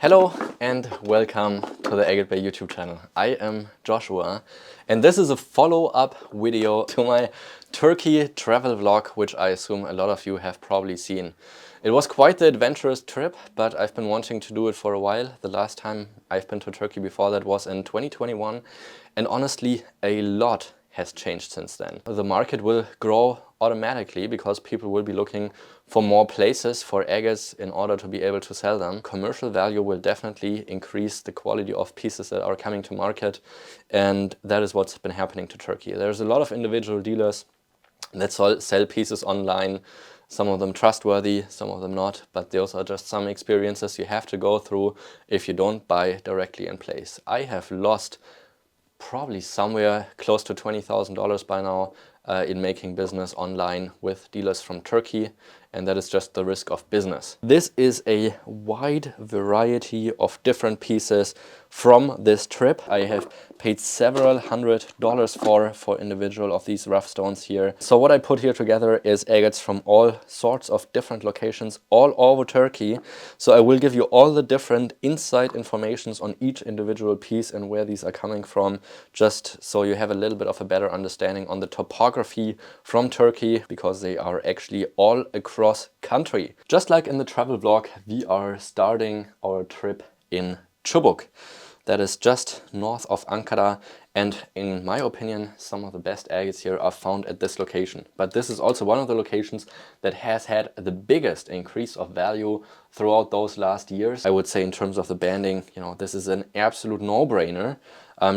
Hello and welcome to the Agatebay YouTube channel. I am Joshua and this is a follow-up video to my Turkey travel vlog, which I assume a lot of you have probably seen. It was quite the adventurous trip, but I've been wanting to do it for a while. The last time I've been to Turkey before that was in 2021, and honestly a lot has changed since then. The market will grow automatically because people will be looking for more places for agates in order to be able to sell them. Commercial value will definitely increase the quality of pieces that are coming to market, and that is what's been happening to Turkey. There's a lot of individual dealers that sell pieces online, some of them trustworthy, some of them not, but those are just some experiences you have to go through if you don't buy directly in place. I have lost probably somewhere close to $20,000 by now in making business online with dealers from Turkey, and that is just the risk of business. This is a wide variety of different pieces from this trip. I have paid several $100s for individual of these rough stones here. So what I put here together is agates from all sorts of different locations all over Turkey. So I will give you all the different inside informations on each individual piece and where these are coming from, just so you have a little bit of a better understanding on the topography from Turkey, because they are actually all across country. Just like in the travel vlog, we are starting our trip in Cubuk. That is just north of Ankara, and in my opinion, some of the best agates here are found at this location. But this is also one of the locations that has had the biggest increase of value throughout those last years. I would say in terms of the banding, you know, this is an absolute no-brainer.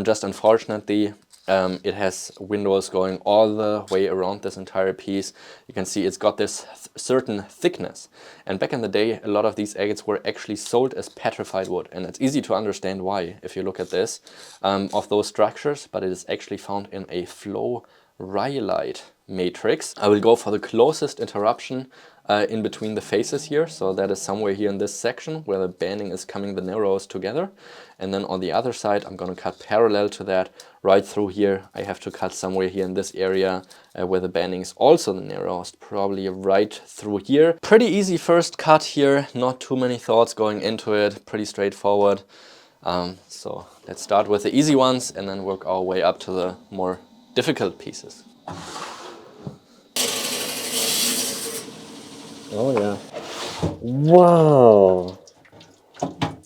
Just unfortunately, it has windows going all the way around this entire piece. You can see it's got this certain thickness. And back in the day, a lot of these agates were actually sold as petrified wood. And it's easy to understand why, if you look at this, of those structures, but it is actually found in a flow rhyolite matrix. I will go for the closest interruption in between the faces here, so that is somewhere here in this section where the banding is coming the narrows together, and then on the other side I'm going to cut parallel to that right through here. I have to cut somewhere here in this area where the banding is also the narrowest, probably right through here. Pretty easy first cut here, not too many thoughts going into it, pretty straightforward. So let's start with the easy ones and then work our way up to the more difficult pieces. Oh yeah. Wow.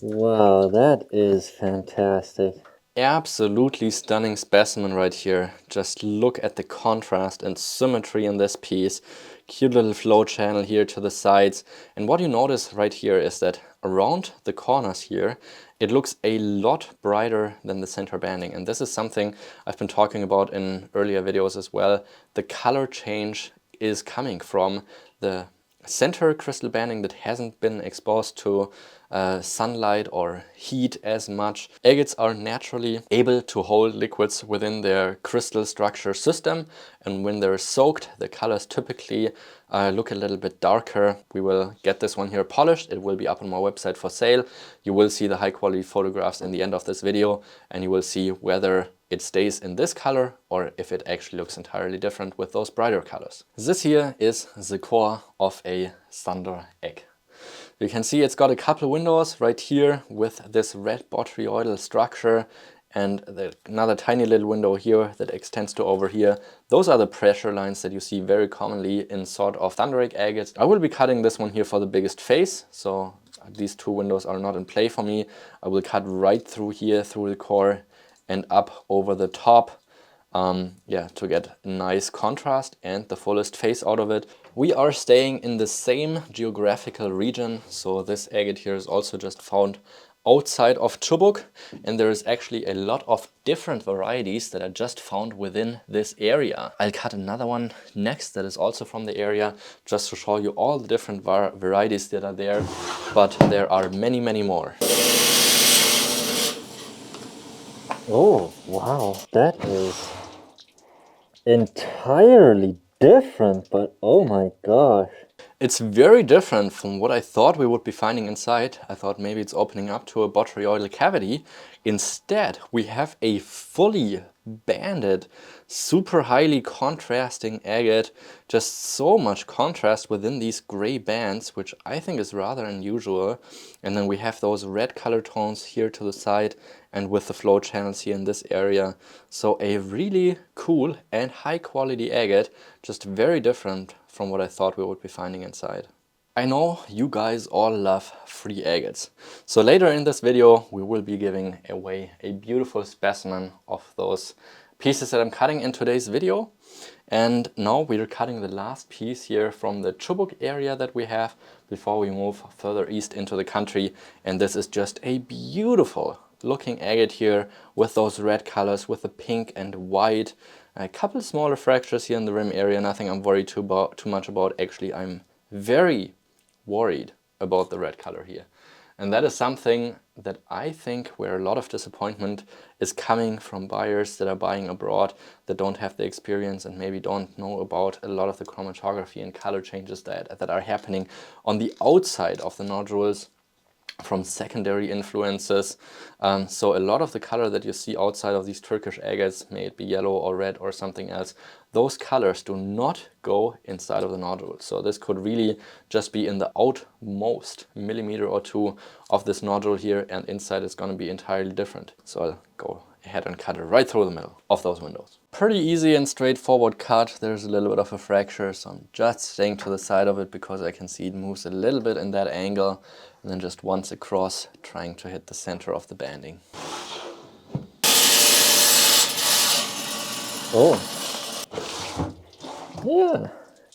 Wow, that is fantastic. Absolutely stunning specimen right here. Just look at the contrast and symmetry in this piece. Cute little flow channel here to the sides. And what you notice right here is that around the corners here, it looks a lot brighter than the center banding. And this is something I've been talking about in earlier videos as well. The color change is coming from the center crystal banding that hasn't been exposed to sunlight or heat as much. Agates are naturally able to hold liquids within their crystal structure system, and when they're soaked, the colors typically look a little bit darker. We will get this one here polished. It will be up on my website for sale. You will see the high quality photographs in the end of this video, and you will see whether it stays in this color or if it actually looks entirely different with those brighter colors. This here is the core of a thunder egg. You can see it's got a couple windows right here with this red botryoidal structure, and another tiny little window here that extends to over here. Those are the pressure lines that you see very commonly in sort of thunder egg agates. I will be cutting this one here for the biggest face, so these two windows are not in play for me. I will cut right through here, through the core and up over the top, to get a nice contrast and the fullest face out of it. We are staying in the same geographical region, so this agate here is also just found outside of Cubuk, and there is actually a lot of different varieties that are just found within this area. I'll cut another one next that is also from the area, just to show you all the different varieties that are there, but there are many, many more. Oh, wow. That is entirely different, but oh my gosh. It's very different from what I thought we would be finding inside. I thought maybe it's opening up to a botryoidal cavity. Instead, we have a fully banded, super highly contrasting agate. Just so much contrast within these gray bands, which I think is rather unusual. And then we have those red color tones here to the side and with the flow channels here in this area. So a really cool and high quality agate, just very different from what I thought we would be finding inside. I know you guys all love free agates. So later in this video we will be giving away a beautiful specimen of those pieces that I'm cutting in today's video. And now we're cutting the last piece here from the Cubuk area that we have before we move further east into the country. And this is just a beautiful looking agate here with those red colors, with the pink and white. A couple smaller fractures here in the rim area, nothing I'm worried too much about. Actually, I'm very worried about the red color here. And that is something that I think where a lot of disappointment is coming from buyers that are buying abroad, that don't have the experience and maybe don't know about a lot of the chromatography and color changes that are happening on the outside of the nodules from secondary influences. So a lot of the color that you see outside of these Turkish agates, may it be yellow or red or something else, those colors do not go inside of the nodule. So this could really just be in the outmost millimeter or two of this nodule here, and inside is going to be entirely different. So I'll go ahead and cut it right through the middle of those windows. Pretty easy and straightforward cut. There's a little bit of a fracture, so I'm just staying to the side of it because I can see it moves a little bit in that angle, and then just once across, trying to hit the center of the banding. Oh. Yeah,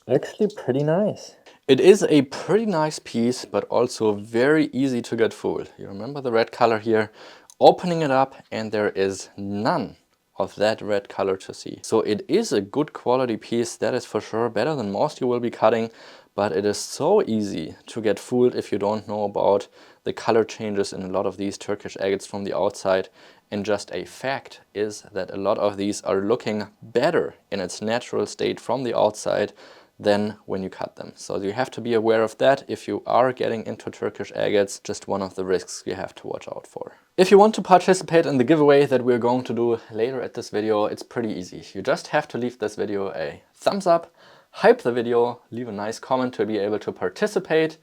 actually pretty nice. It is a pretty nice piece, but also very easy to get fooled. You remember the red color here? Opening it up and there is none of that red color to see. So it is a good quality piece, that is for sure, better than most you will be cutting, but it is so easy to get fooled if you don't know about the color changes in a lot of these Turkish agates from the outside. And just a fact is that a lot of these are looking better in its natural state from the outside than when you cut them. So you have to be aware of that if you are getting into Turkish agates, just one of the risks you have to watch out for. If you want to participate in the giveaway that we're going to do later at this video, it's pretty easy. You just have to leave this video a thumbs up, hype the video, leave a nice comment to be able to participate,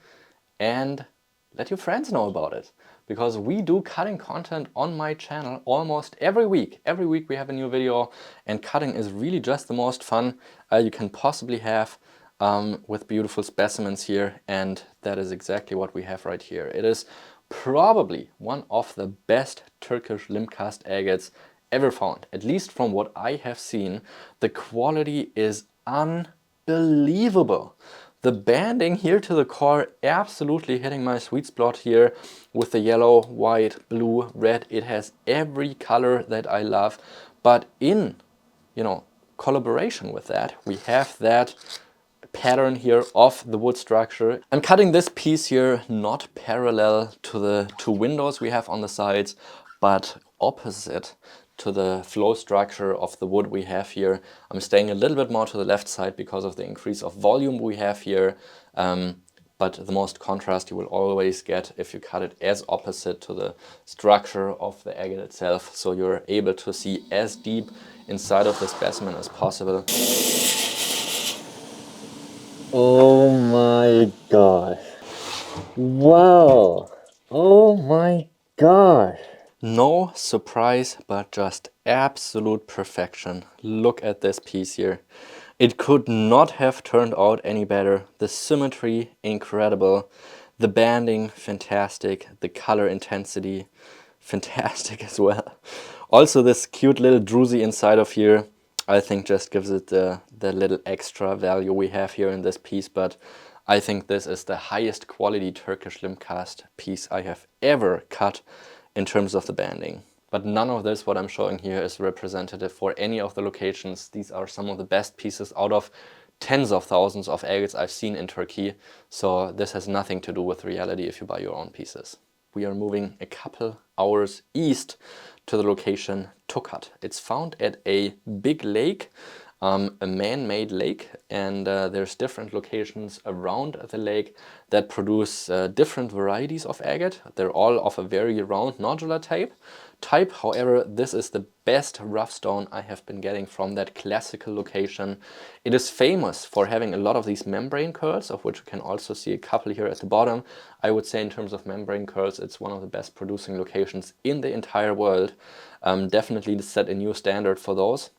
and let your friends know about it. Because we do cutting content on my channel almost every week. Every week we have a new video, and cutting is really just the most fun you can possibly have with beautiful specimens here, and that is exactly what we have right here. It is probably one of the best Turkish limb cast agates ever found, at least from what I have seen. The quality is unbelievable. The banding here to the core, absolutely hitting my sweet spot here with the yellow, white, blue, red. It has every color that I love, but in, collaboration with that, we have that pattern here of the wood structure. I'm cutting this piece here not parallel to the two windows we have on the sides, but opposite to the flow structure of the wood we have here. I'm staying a little bit more to the left side because of the increase of volume we have here. But the most contrast you will always get if you cut it as opposite to the structure of the agate itself. So you're able to see as deep inside of the specimen as possible. Oh my gosh. Wow. Oh my gosh. No surprise, but just absolute perfection. Look at this piece here. It could not have turned out any better. The symmetry, incredible. The banding, fantastic. The color intensity, fantastic as well. Also this cute little druzy inside of here, I think just gives it the little extra value we have here in this piece. But I think this is the highest quality Turkish limb cast piece I have ever cut in terms of the banding. But none of this, what I'm showing here, is representative for any of the locations. These are some of the best pieces out of tens of thousands of agates I've seen in Turkey. So this has nothing to do with reality if you buy your own pieces. We are moving a couple hours east to the location Tokat. It's found at a big lake, a man-made lake, and there's different locations around the lake that produce different varieties of agate. They're all of a very round nodular type. type. However, this is the best rough stone I have been getting from that classical location. It is famous for having a lot of these membrane curls, of which you can also see a couple here at the bottom. I would say in terms of membrane curls, it's one of the best producing locations in the entire world. Definitely set a new standard for those.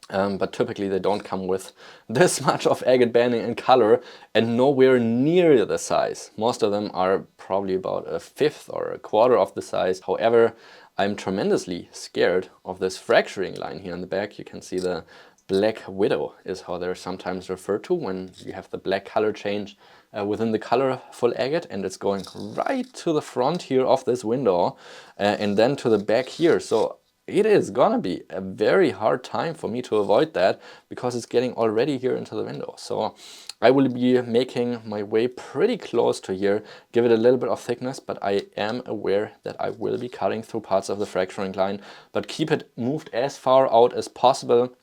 But typically they don't come with this much of agate banding and color, and nowhere near the size. Most of them are probably about a fifth or a quarter of the size. However, I'm tremendously scared of this fracturing line here in the back. You can see the Black Widow is how they're sometimes referred to when you have the black color change within the colorful agate, and it's going right to the front here of this window and then to the back here. So it is gonna be a very hard time for me to avoid that because it's getting already here into the window. So I will be making my way pretty close to here, give it a little bit of thickness, but I am aware that I will be cutting through parts of the fracturing line, but keep it moved as far out as possible.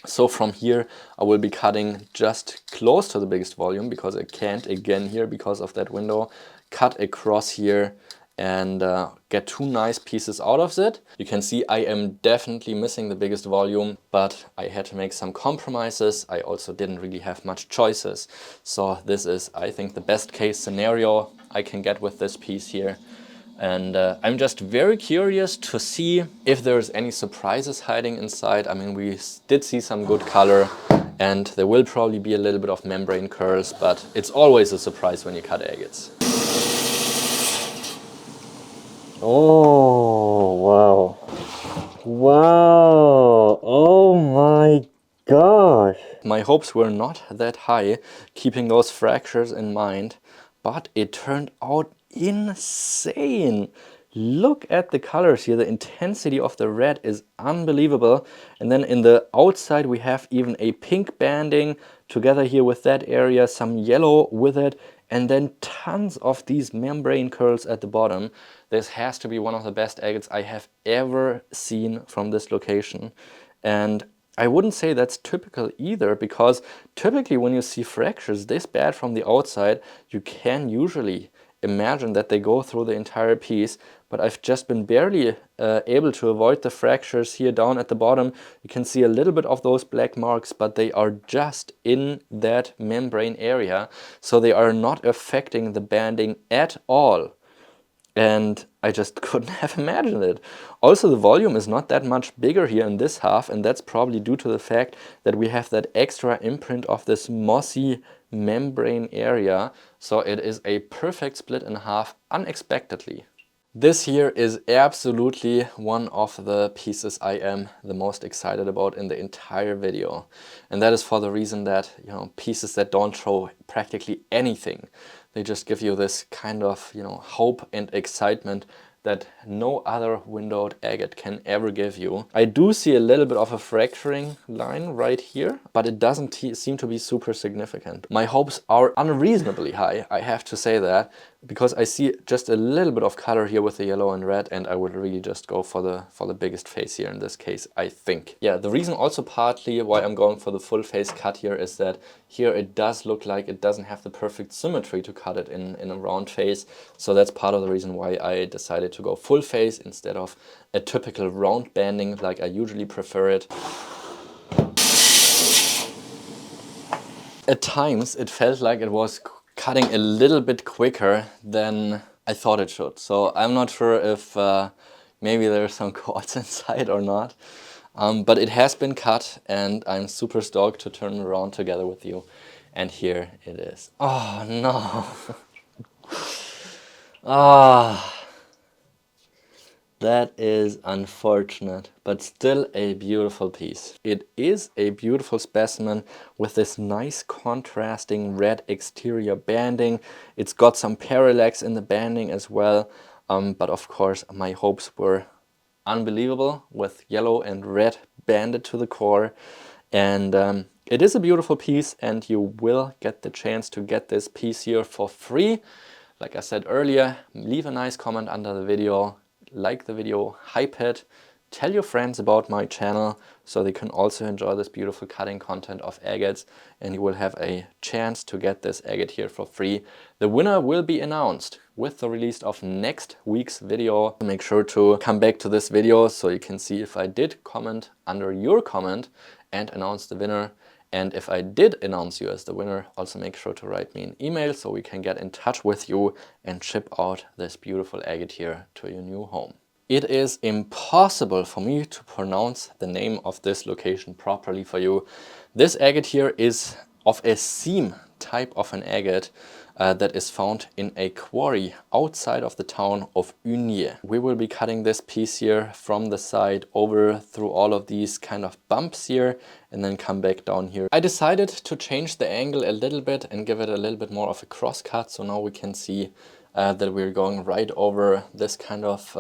So from here I will be cutting just close to the biggest volume because I can't again here because of that window cut across here and get two nice pieces out of it. You can see I am definitely missing the biggest volume, but I had to make some compromises. I also didn't really have much choices. So this is, I think, the best case scenario I can get with this piece here. And I'm just very curious to see if there's any surprises hiding inside. I mean, we did see some good color and there will probably be a little bit of membrane curls, but it's always a surprise when you cut agates. Oh, wow. Wow. Oh my gosh. My hopes were not that high, keeping those fractures in mind, but it turned out insane. Look at the colors here. The intensity of the red is unbelievable. And then in the outside we have even a pink banding together here with that area, some yellow with it, and then tons of these membrane curls at the bottom. This has to be one of the best agates I have ever seen from this location. And I wouldn't say that's typical either, because typically when you see fractures this bad from the outside, you can usually imagine that they go through the entire piece, but I've just been barely able to avoid the fractures here down at the bottom. You can see a little bit of those black marks, but they are just in that membrane area, so they are not affecting the banding at all. And I just couldn't have imagined it. Also, the volume is not that much bigger here in this half, and that's probably due to the fact that we have that extra imprint of this mossy membrane area. So it is a perfect split in half unexpectedly. This here is absolutely one of the pieces I am the most excited about in the entire video. And that is for the reason that, you know, pieces that don't show practically anything, they just give you this kind of, you know, hope and excitement that no other windowed agate can ever give you. I do see a little bit of a fracturing line right here, but it doesn't seem to be super significant. My hopes are unreasonably high, I have to say that, because I see just a little bit of color here with the yellow and red, and I would really just go for the biggest face here in this case, I think. Yeah, the reason also partly why I'm going for the full face cut here is that here it does look like it doesn't have the perfect symmetry to cut it in a round face. So that's part of the reason why I decided to go full face instead of a typical round banding like I usually prefer it. At times it felt like it was cutting a little bit quicker than I thought it should. So I'm not sure if maybe there's some cords inside or not. But it has been cut and I'm super stoked to turn it around together with you. And here it is. Oh no. Ah. That is unfortunate, but still a beautiful piece. It is a beautiful specimen with this nice contrasting red exterior banding. It's got some parallax in the banding as well, but of course my hopes were unbelievable with yellow and red banded to the core. And it is a beautiful piece, and you will get the chance to get this piece here for free. Like I said earlier, leave a nice comment under the video. Like the video, hype it, tell your friends about my channel so they can also enjoy this beautiful cutting content of agates, and you will have a chance to get this agate here for free. The winner will be announced with the release of next week's video. Make sure to come back to this video so you can see if I did comment under your comment and announce the winner. And if I did announce you as the winner, also make sure to write me an email so we can get in touch with you and ship out this beautiful agate here to your new home. It is impossible for me to pronounce the name of this location properly for you. This agate here is of a seam type of an agate that is found in a quarry outside of the town of Ünye. We will be cutting this piece here from the side over through all of these kind of bumps here and then come back down here. I decided to change the angle a little bit and give it a little bit more of a cross cut, so now we can see that we're going right over this kind of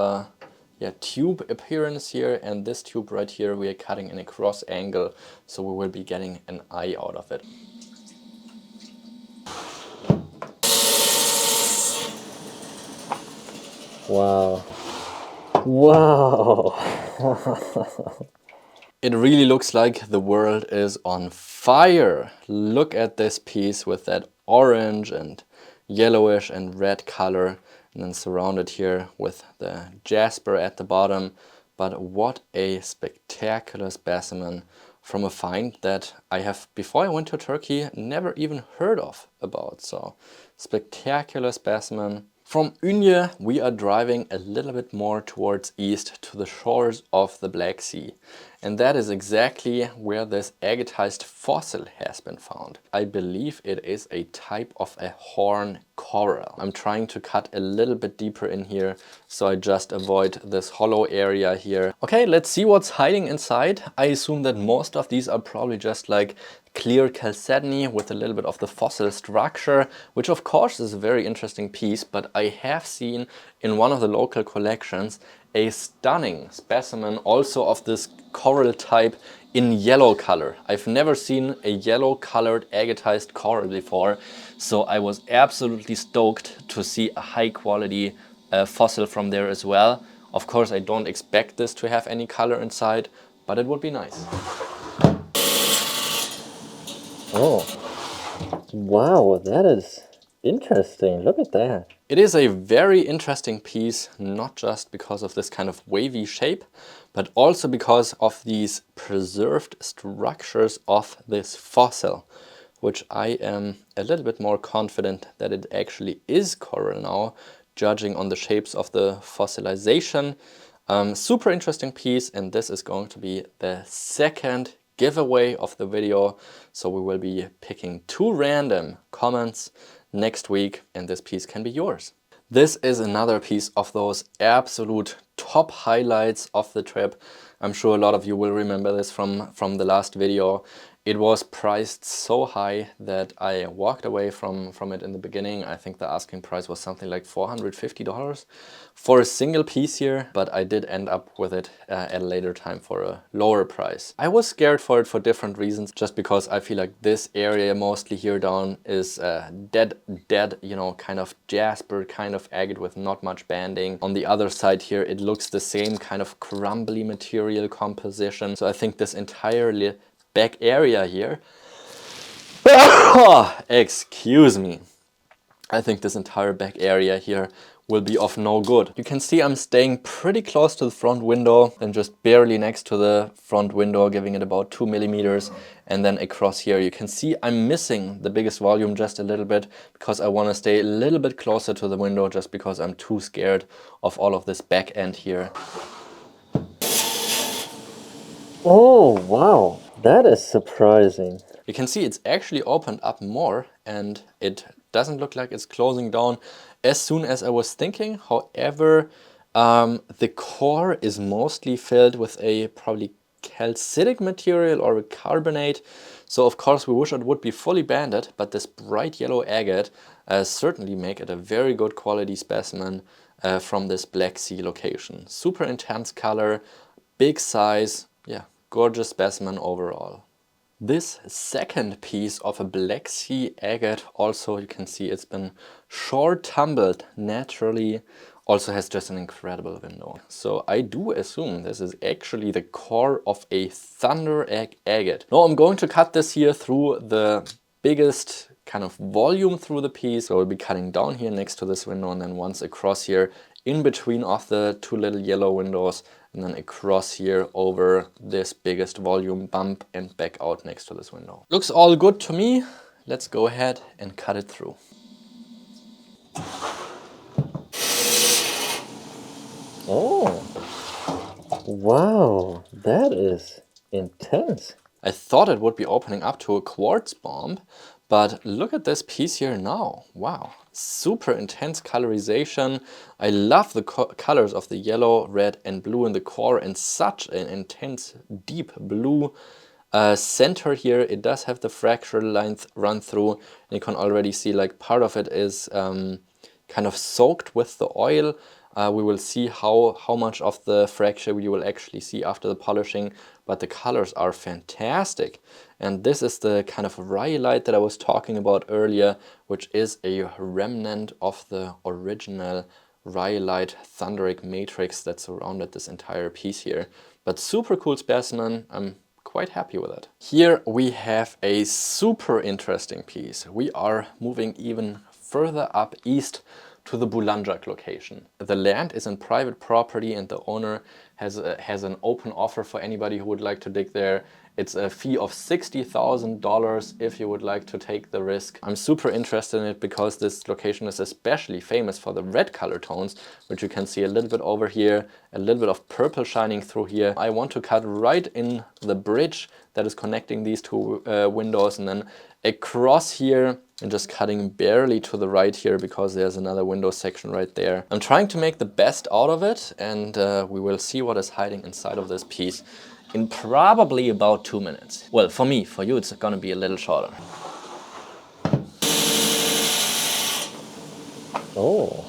tube appearance here, and this tube right here we are cutting in a cross angle, so we will be getting an eye out of it. Wow. Wow. It really looks like the world is on fire. Look at this piece with that orange and yellowish and red color, and then surrounded here with the jasper at the bottom. But what a spectacular specimen from a find that I have, before I went to Turkey, never even heard of about. So spectacular specimen. From Ünye we are driving a little bit more towards east to the shores of the Black Sea. And that is exactly where this agatized fossil has been found. I believe it is a type of a horn coral. I'm trying to cut a little bit deeper in here so I just avoid this hollow area here. Okay, let's see what's hiding inside. I assume that most of these are probably just like clear chalcedony with a little bit of the fossil structure, which of course is a very interesting piece, but I have seen in one of the local collections a stunning specimen also of this coral type in yellow color. I've never seen a yellow colored agatized coral before, so I was absolutely stoked to see a high quality fossil from there as well. Of course I don't expect this to have any color inside, but it would be nice. Oh, wow, that is interesting. Look at that. It is a very interesting piece, not just because of this kind of wavy shape, but also because of these preserved structures of this fossil, which I am a little bit more confident that it actually is coral now, judging on the shapes of the fossilization. Super interesting piece, and this is going to be the second giveaway of the video. So we will be picking 2 random comments next week and this piece can be yours. This is another piece of those absolute top highlights of the trip. I'm sure a lot of you will remember this from the last video. It was priced so high that I walked away from it in the beginning. I think the asking price was something like $450 for a single piece here, but I did end up with it at a later time for a lower price. I was scared for it for different reasons, just because I feel like this area mostly here down is dead, you know, kind of jasper, kind of agate with not much banding. On the other side here, it looks the same kind of crumbly material composition. So I think this entire back area here, excuse me, I think this entire back area here will be of no good. You can see I'm staying pretty close to the front window and just barely next to the front window, giving it about 2 millimeters. And then across here you can see I'm missing the biggest volume just a little bit because I want to stay a little bit closer to the window, just because I'm too scared of all of this back end here. Oh, wow. That is surprising. You can see it's actually opened up more and it doesn't look like it's closing down as soon as I was thinking. However, the core is mostly filled with a probably calcitic material or a carbonate. So of course we wish it would be fully banded, but this bright yellow agate certainly make it a very good quality specimen from this Black Sea location. Super intense color, big size, yeah, gorgeous specimen overall. This second piece of a Black Sea agate, also you can see it's been short tumbled naturally also has just an incredible window. So I do assume this is actually the core of a Thunder Egg agate. Now I'm going to cut this here through the biggest kind of volume through the piece. So I'll be cutting down here next to this window and then once across here in between of the two little yellow windows and then across here over this biggest volume bump and back out next to this window. Looks all good to me. Let's go ahead and cut it through. Oh, wow, that is intense. I thought it would be opening up to a quartz bomb, but look at this piece here now. Wow, super intense colorization. I love the colors of the yellow, red and blue in the core and such an intense deep blue center here. It does have the fracture lines run through and you can already see like part of it is kind of soaked with the oil. We will see how much of the fracture you will actually see after the polishing, but the colors are fantastic. And this is the kind of rhyolite that I was talking about earlier, which is a remnant of the original rhyolite Thunder Egg matrix that surrounded this entire piece here. But super cool specimen. I'm quite happy with it. Here we have a super interesting piece. We are moving even further up east to the Bulancak location. The land is in private property and the owner has an open offer for anybody who would like to dig there. It's a fee of $60,000 if you would like to take the risk. I'm super interested in it because this location is especially famous for the red color tones, which you can see a little bit over here, a little bit of purple shining through here. I want to cut right in the bridge that is connecting these two windows and then across here and just cutting barely to the right here because there's another window section right there. I'm trying to make the best out of it and we will see what is hiding inside of this piece in probably about 2 minutes. Well, for me, for you, it's gonna be a little shorter. Oh,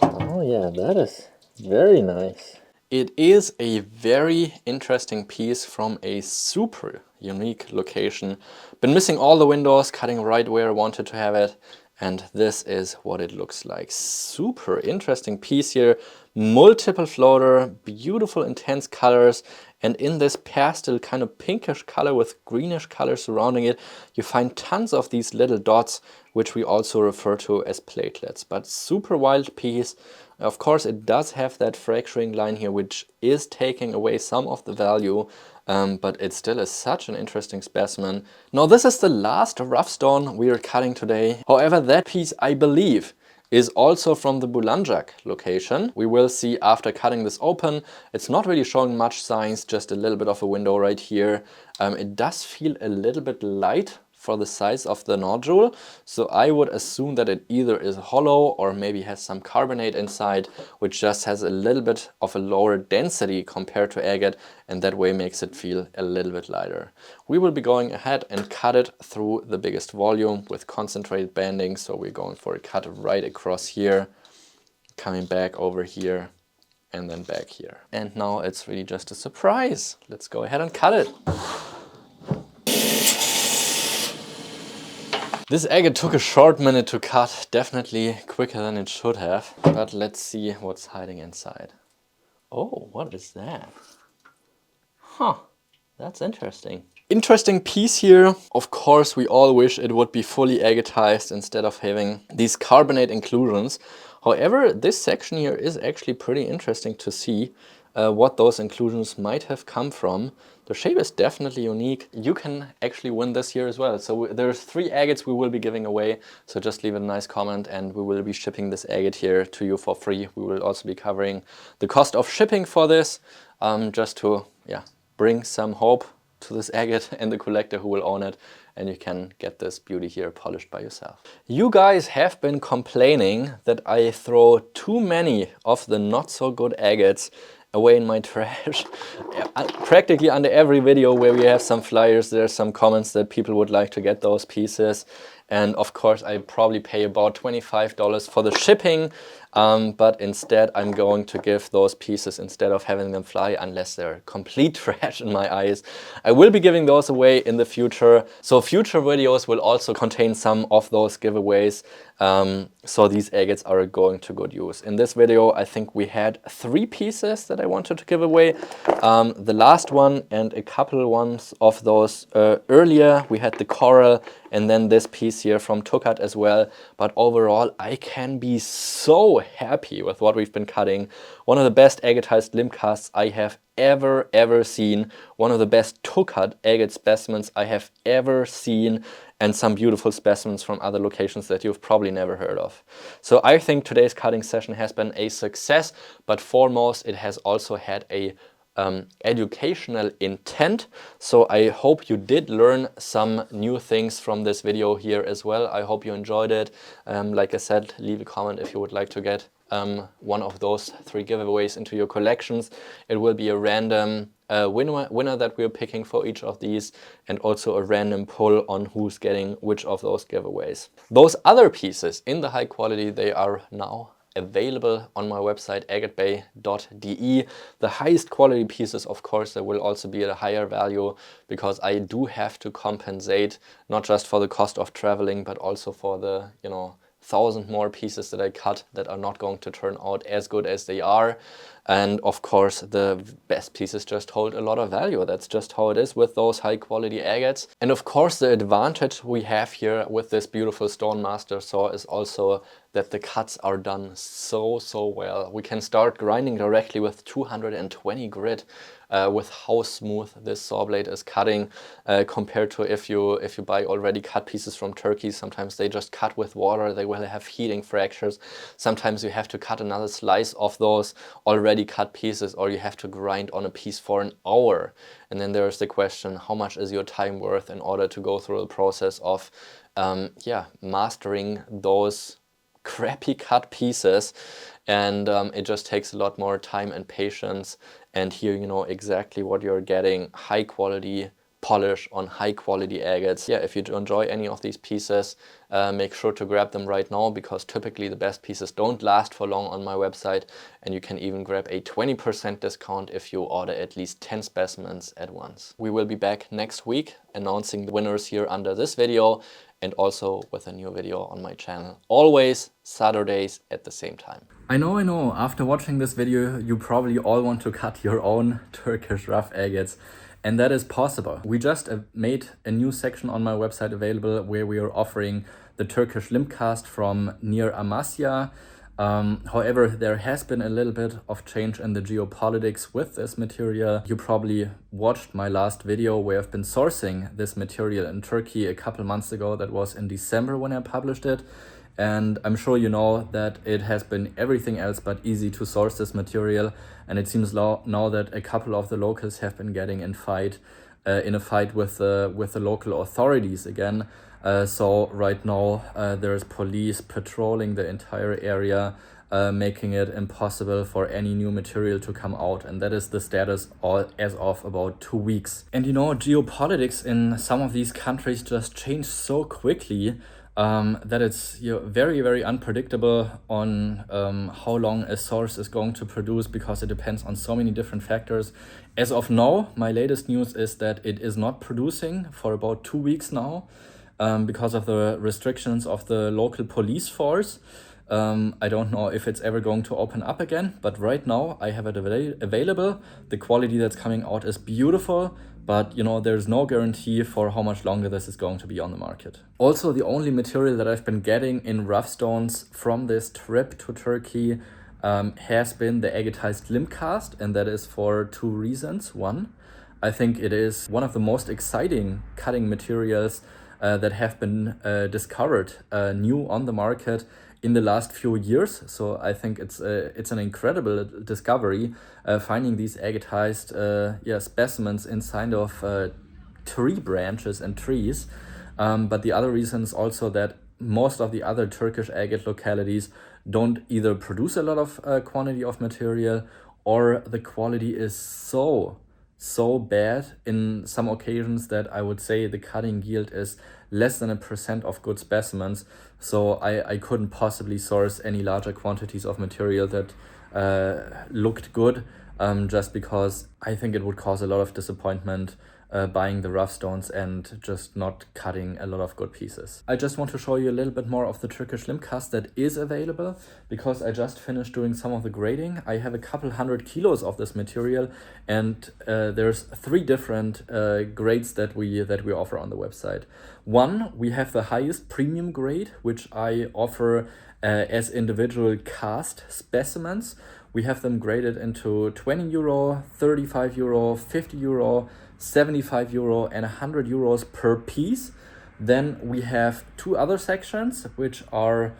oh yeah, that is very nice. It is a very interesting piece from a super unique location. Been missing all the windows, cutting right where I wanted to have it. And this is what it looks like. Super interesting piece here. Multiple floater, beautiful intense colors. And in this pastel kind of pinkish color with greenish color surrounding it, you find tons of these little dots, which we also refer to as platelets. But super wild piece. Of course, it does have that fracturing line here, which is taking away some of the value, but it still is such an interesting specimen. Now, this is the last rough stone we are cutting today. However, that piece, I believe, is also from the Bulancak location. We will see after cutting this open. It's not really showing much signs, just a little bit of a window right here. It does feel a little bit light for the size of the nodule, so I would assume that it either is hollow or maybe has some carbonate inside, which just has a little bit of a lower density compared to agate, and that way makes it feel a little bit lighter. We will be going ahead and cut it through the biggest volume with concentrated banding, so we're going for a cut right across here, coming back over here, and then back here. And now it's really just a surprise. Let's go ahead and cut it. This agate took a short minute to cut, definitely quicker than it should have, but let's see what's hiding inside. Oh, what is that? Huh, that's interesting. Interesting piece here. Of course, we all wish it would be fully agatized instead of having these carbonate inclusions. However, this section here is actually pretty interesting to see what those inclusions might have come from. The shape is definitely unique. You can actually win this here as well. So there's 3 agates we will be giving away. So just leave a nice comment and we will be shipping this agate here to you for free. We will also be covering the cost of shipping for this, just to bring some hope to this agate and the collector who will own it, and you can get this beauty here polished by yourself. You guys have been complaining that I throw too many of the not so good agates away in my trash. Practically under every video where we have some flyers, there's some comments that people would like to get those pieces. And of course, I probably pay about $25 for the shipping. but instead I'm going to give those pieces, instead of having them fly, unless they're complete trash in my eyes, I will be giving those away in the future. So future videos will also contain some of those giveaways. So these agates are going to good use. In this video, I think we had 3 pieces that I wanted to give away. The last one and a couple ones of those earlier. We had the coral and then this piece here from Tokat as well. But overall, I can be so happy with what we've been cutting. One of the best agatized limb casts I have ever seen. One of the best Tokat agate specimens I have ever seen, and some beautiful specimens from other locations that you've probably never heard of. So I think today's cutting session has been a success, but foremost it has also had a educational intent. So I hope you did learn some new things from this video here as well. I hope you enjoyed it. Like I said, leave a comment if you would like to get one of those 3 giveaways into your collections. It will be a random winner that we're picking for each of these, and also a random poll on who's getting which of those giveaways. Those other pieces in the high quality, they are now available on my website agatebay.de. The highest quality pieces, of course, they will also be at a higher value, because I do have to compensate not just for the cost of traveling, but also for the 1,000 more pieces that I cut that are not going to turn out as good as they are. And of course, the best pieces just hold a lot of value. That's just how it is with those high quality agates. And of course, the advantage we have here with this beautiful Stone Master saw is also that the cuts are done so well. We can start grinding directly with 220 grit with how smooth this saw blade is cutting, compared to if you buy already cut pieces from Turkey. Sometimes they just cut with water, they will have heating fractures. Sometimes you have to cut another slice of those already cut pieces, or you have to grind on a piece for an hour. And then there's the question, how much is your time worth in order to go through the process of mastering those crappy cut pieces? And it just takes a lot more time and patience. And here you know exactly what you're getting: high quality polish on high quality agates. Yeah, if you enjoy any of these pieces, make sure to grab them right now, because typically the best pieces don't last for long on my website, and you can even grab a 20% discount if you order at least 10 specimens at once. We will be back next week announcing the winners here under this video, and also with a new video on my channel, always Saturdays at the same time. I know, after watching this video, you probably all want to cut your own Turkish rough agates. And that is possible. We just made a new section on my website available where we are offering the Turkish limb cast from near Amasya. However, there has been a little bit of change in the geopolitics with this material. You probably watched my last video where I've been sourcing this material in Turkey a couple months ago. That was in December when I published it. And I'm sure you know that it has been everything else but easy to source this material. And it seems now that a couple of the locals have been getting in a fight with the local authorities again. So right now there is police patrolling the entire area, making it impossible for any new material to come out. And that is the status as of about 2 weeks. And geopolitics in some of these countries just change so quickly that it's very unpredictable on how long a source is going to produce, because it depends on so many different factors. As of now, my latest news is that it is not producing for about 2 weeks now, because of the restrictions of the local police force. I don't know if it's ever going to open up again, but right now I have it available. The quality that's coming out is beautiful, but there's no guarantee for how much longer this is going to be on the market. Also, the only material that I've been getting in rough stones from this trip to Turkey has been the agatized limb cast, and that is for 2 reasons. One, I think it is one of the most exciting cutting materials that have been discovered new on the market in the last few years. So I think it's an incredible discovery, finding these agatized specimens inside of tree branches and trees. But the other reason is also that most of the other Turkish agate localities don't either produce a lot of quantity of material, or the quality is so bad in some occasions that I would say the cutting yield is less than 1% of good specimens. So I couldn't possibly source any larger quantities of material that looked good, just because I think it would cause a lot of disappointment buying the rough stones and just not cutting a lot of good pieces. I just want to show you a little bit more of the Turkish limb cast that is available, because I just finished doing some of the grading. I have a couple 100 kilos of this material, and there's 3 different grades that we offer on the website. One, we have the highest premium grade, which I offer as individual cast specimens. We have them graded into 20 euro, 35 euro, 50 euro, 75 euro and 100 euros per piece. Then we have 2 other sections which are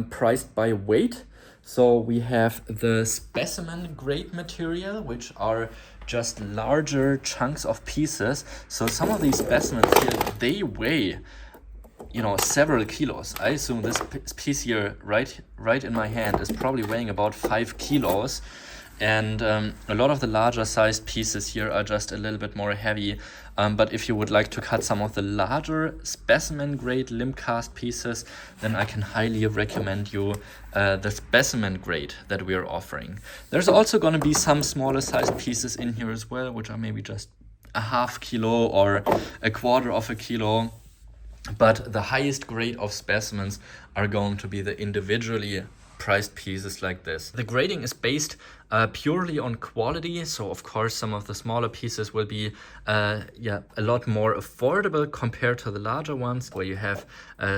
priced by weight. So we have the specimen grade material, which are just larger chunks of pieces. So some of these specimens here, they weigh, you know, several kilos. I assume this piece here right in my hand is probably weighing about 5 kilos. And a lot of the larger sized pieces here are just a little bit more heavy. But if you would like to cut some of the larger specimen grade limb cast pieces, then I can highly recommend you the specimen grade that we are offering. There's also going to be some smaller sized pieces in here as well, which are maybe just a half kilo or a quarter of a kilo. But the highest grade of specimens are going to be the individually priced pieces like this. The grading is based purely on quality, so of course some of the smaller pieces will be a lot more affordable compared to the larger ones, where you have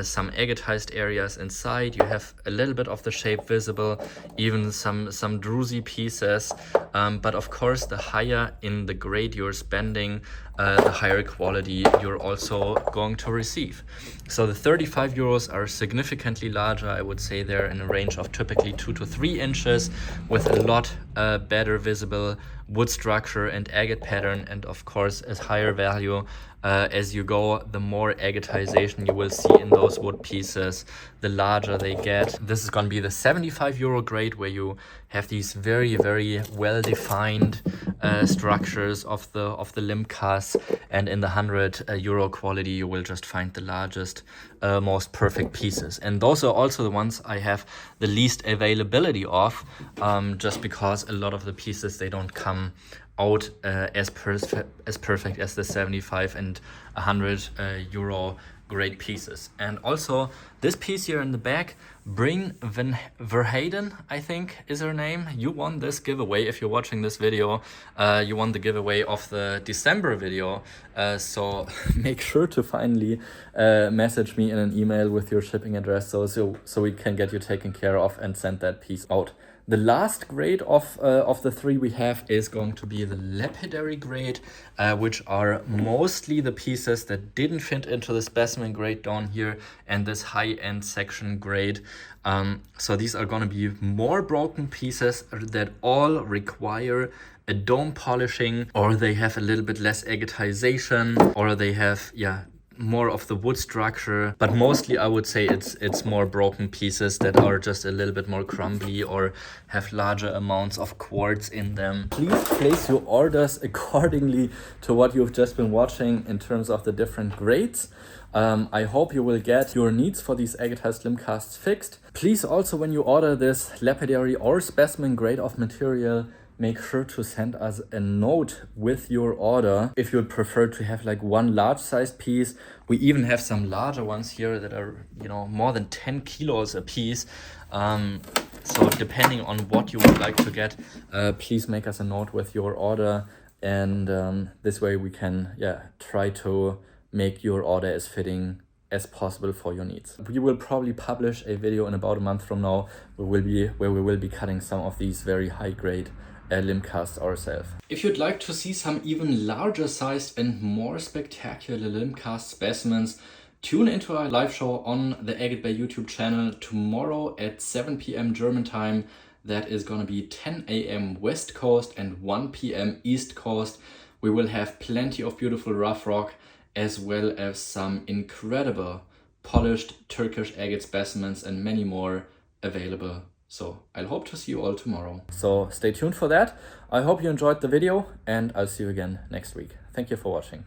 some agatized areas inside, you have a little bit of the shape visible, even some druzy pieces, but of course the higher in the grade you're spending, the higher quality you're also going to receive. So the 35 euros are significantly larger. I would say they're in a range of typically 2 to 3 inches with a lot better visible wood structure and agate pattern, and of course as higher value as you go, the more agatization you will see in those wood pieces, the larger they get. This is going to be the 75 euro grade, where you have these very, very well defined structures of the limb casts, and in the 100 euro quality you will just find the largest, most perfect pieces. And those are also the ones I have the least availability of, just because a lot of the pieces, they don't come out as perfect as the 75 and 100 euro grade pieces. And also this piece here in the back, Bring Verheyden, I think is her name. You won this giveaway. If you're watching this video, you won the giveaway of the December video. So make sure to finally message me in an email with your shipping address, so we can get you taken care of and send that piece out. The last grade of the 3 we have is going to be the lapidary grade, which are mostly the pieces that didn't fit into the specimen grade down here, and this high-end section grade. So these are going to be more broken pieces that all require a dome polishing, or they have a little bit less agatization, or they have, more of the wood structure, but mostly I would say it's more broken pieces that are just a little bit more crumbly or have larger amounts of quartz in them. Please place your orders accordingly to what you've just been watching in terms of the different grades. I hope you will get your needs for these agatized limb casts fixed. Please also, when you order this lapidary or specimen grade of material, make sure to send us a note with your order if you would prefer to have like one large sized piece. We even have some larger ones here that are, you know, more than 10 kilos a piece. So depending on what you would like to get, please make us a note with your order, and this way we can try to make your order as fitting as possible for your needs. We will probably publish a video in about a month from now where we will be cutting some of these very high grade limb casts ourselves. If you'd like to see some even larger sized and more spectacular limb cast specimens, tune into our live show on the Agatebay YouTube channel tomorrow at 7 p.m. German time. That is going to be 10 a.m. West Coast and 1 p.m. East Coast. We will have plenty of beautiful rough rock, as well as some incredible polished Turkish agate specimens and many more available. So I'll hope to see you all tomorrow. So stay tuned for that. I hope you enjoyed the video, and I'll see you again next week. Thank you for watching.